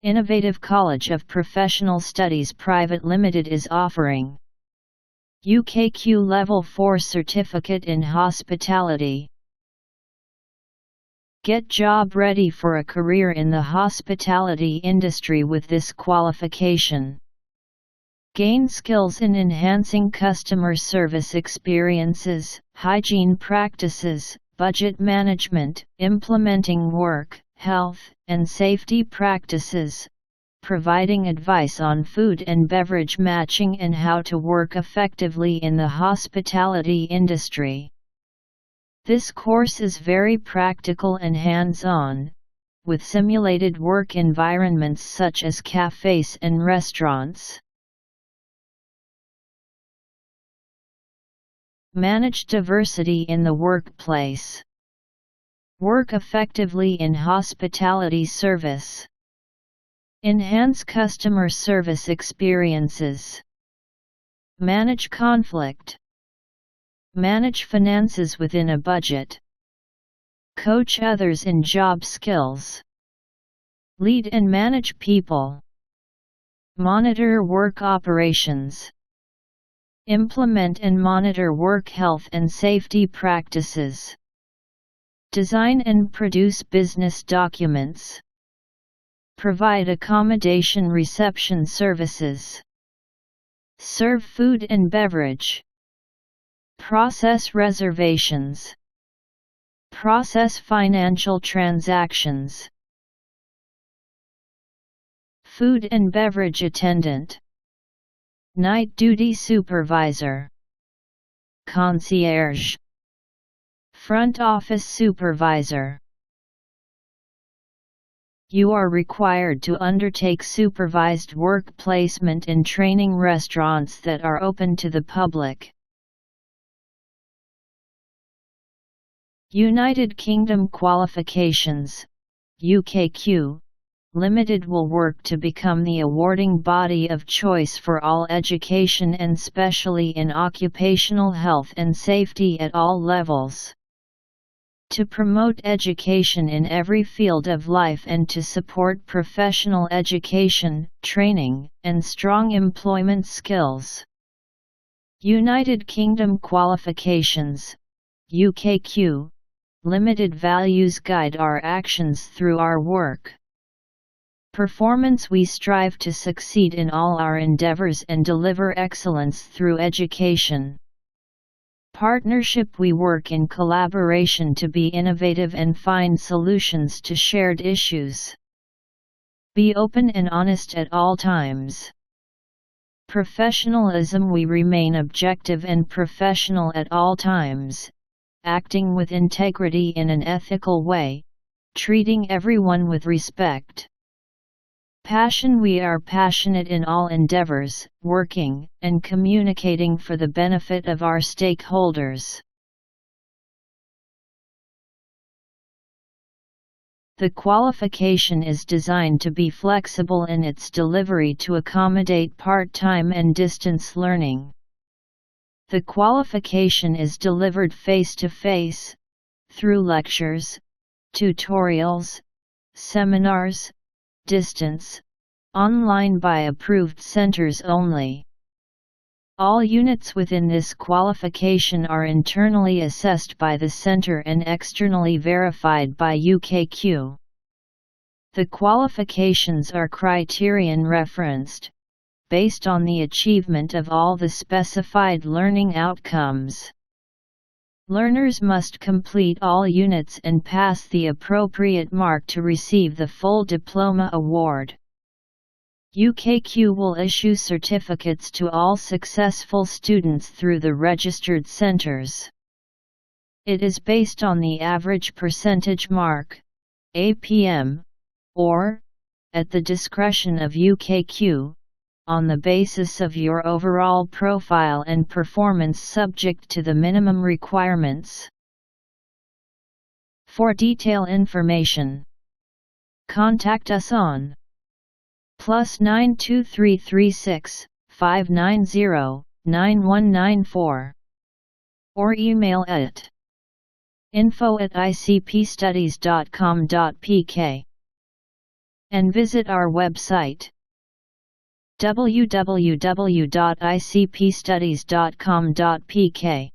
Innovative College of Professional Studies Private Limited is offering UKQ Level 4 Certificate in Hospitality. Get job ready for a career in the hospitality industry with this qualification. Gain skills in enhancing customer service experiences, hygiene practices, budget management, implementing work, health, and safety practices, providing advice on food and beverage matching and how to work effectively in the hospitality industry. This course is very practical and hands-on, with simulated work environments such as cafes and restaurants. Manage diversity in the workplace. Work effectively in hospitality service. Enhance customer service experiences. Manage conflict. Manage finances within a budget. Coach others in job skills. Lead and manage people. Monitor work operations. Implement and monitor work health and safety practices. Design and produce business documents. Provide accommodation reception services. Serve food and beverage. Process reservations. Process financial transactions. Food and beverage attendant. Night duty supervisor. Concierge. Front office supervisor. You are required to undertake supervised work placement in training restaurants that are open to the public. United Kingdom Qualifications, UKQ, Limited will work to become the awarding body of choice for all education and specially in occupational health and safety at all levels. To promote education in every field of life and to support professional education, training, and strong employment skills. United Kingdom Qualifications, UKQ, Limited values guide our actions through our work. Performance. We strive to succeed in all our endeavors and deliver excellence through education. Partnership. We work in collaboration to be innovative and find solutions to shared issues. Be open and honest at all times. Professionalism. We remain objective and professional at all times, acting with integrity in an ethical way, treating everyone with respect. Passion. We are passionate in all endeavors, working and communicating for the benefit of our stakeholders. The qualification is designed to be flexible in its delivery to accommodate part-time and distance learning. The qualification is delivered face-to-face, through lectures, tutorials, seminars, distance, online by approved centers only. All units within this qualification are internally assessed by the center and externally verified by UKQ. The qualifications are criterion referenced, based on the achievement of all the specified learning outcomes. Learners must complete all units and pass the appropriate mark to receive the full diploma award. UKQ will issue certificates to all successful students through the registered centers. It is based on the average percentage mark, APM, or, at the discretion of UKQ, on the basis of your overall profile and performance subject to the minimum requirements. For detailed information, contact us on +9 2336 590 9194 or email at info@icpstudies.com.pk. and visit our website www.icpstudies.com.pk.